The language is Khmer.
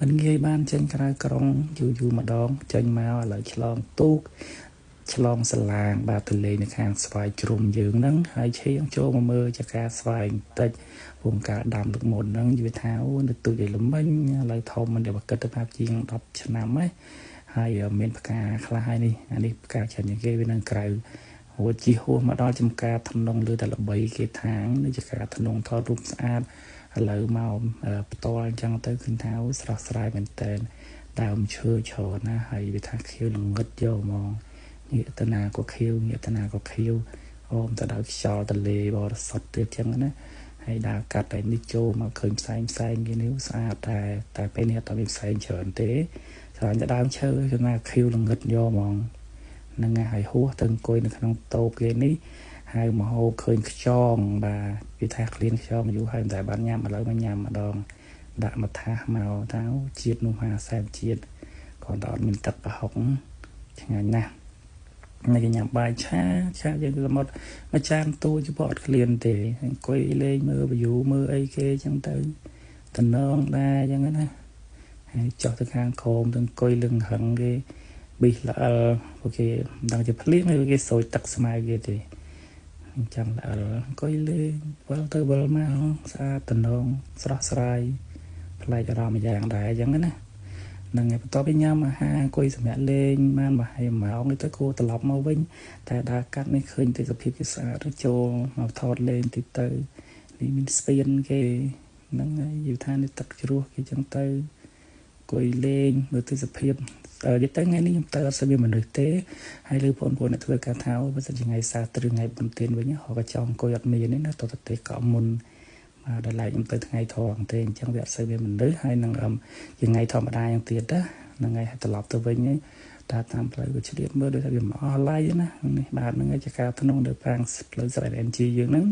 มันងាយបានចេញក្រៅក្រុងយូរម្ដងចេញមកឥឡូវឆ្លងទូកឆ្លងសាឡាងបាទទៅលេងនៅខាងស្វាយជ្រុំយើងហ្នឹងហើយឈៀងចូលមកមើលចការស្វាយបន្តិចវងការដាំទឹកមុនហ្នឹងនិយាយថាអូនៅទូចឯលំមិញឥឡូវធំមិនដែលបកិតទៅជាង10ឆ្នាំហើយហើយមានផ្កាខ្លះហើយនេះអានេះផ្កាច្រើនជាងគេវានៅក្រៅហួជីហួសមកដល់ចំការថ្នងលើតែល្បីគេថាងនៅចការថ្នងថតរូបស្អាតឥឡូវមកផ្ទាល់អញ្ចឹងទៅឃើញថាស្រស់ស្រាយមែនតើដើមឈើច្រើនណាហើយវាថាខៀវល្ងឹតយកហ្មងងាកតាណាក៏ខៀវងាកតាណាក៏ខៀវអូមទៅដល់ខ្យល់ទលេបរិសុទ្ធទៀតអញ្ចឹងណាហើយដើរកាត់តែនេះចូលមកឃើញផ្សែងគេនេះស្អាតតែពេលនេះអត់មានផ្សែងច្រើនទេច្រើនតែដើមឈើគឺណាខៀវល្ងឹតយកហ្មងនឹងហើយហួសទៅអង្គុយនៅក្នុងតូបគេនេះហើយមកហូបឃើញខ្យងបាទវាថាក្លៀនខ្យងយូរហើយតែបានញ៉ាំឥឡូវមកញ៉ាំម្ដងដាក់មកថាសមកថាជាតិនោះ50ជាតិគាត់អត់មានទឹកប្រហុកឆ្ងាញ់ណាស់នេះគេញ៉ាំបាយឆាយើងទៅមកចានទូចប៉ុអត់ក្លៀនទេអង្គុយលេងមើល view មើលអីគេចឹងទៅតំណងដែរចឹងណាហើយចុះទៅខាងក្រោមទៅអង្គុយលឹងហឹងគេប៊ីល្អិលពួកគេមិនដឹងជាភ្លៀងឬគេស្រោចទឹកស្មៅគេទេអញ្ចឹងល្អិលអង្គុយលេងវិលទៅវិលមកស្អាតតំណងស្រស់ស្រាយប្លែកអារម្មណ៍យ៉ាងដែរចឹងណានឹងឯបន្ទាប់ពីញ៉ាំអាហារអង្គុយសម្រាប់លេងបានប្រហែល1ម៉ោងទៅគួរត្រឡប់មកវិញតែដើរកាត់នេះឃើញទេសភាពវាស្អាតទៅចូលមកថតលេងតិចទៅនេះមានស្ពានគេហ្នឹងហើយយល់ថានេះទឹកជ្រោះគេចឹងទៅអង្គុយលេងមើលទេសភាពនិយាយទៅថ្ងៃនេះខ្ញុំទៅអត់សូវមានមនុស្សទេហើយលើបងប្អូនអ្នកធ្វើការថាបើសិនជាថ្ងៃសៅរ៍ថ្ងៃបុណ្យទានវិញហៅក៏ចង់អង្គុយអត់មានទេណាតទៅទេក៏មុនដល់ឡែកខ្ញុំទៅថ្ងៃធំទេអញ្ចឹងវាអត់សូវមានមនុស្សហើយនឹងថ្ងៃធម្មតាយ៉ាងទៀតណាហ្នឹងហើយត្រឡប់ទៅវិញតាមផ្លូវក៏ឆ្លៀតមើលដូចថាវាមកអស់ឡាយណានេះបាទហ្នឹងឯងជាការធ្នងនៅខាងផ្លូវស្រែ NG យើងហ្នឹង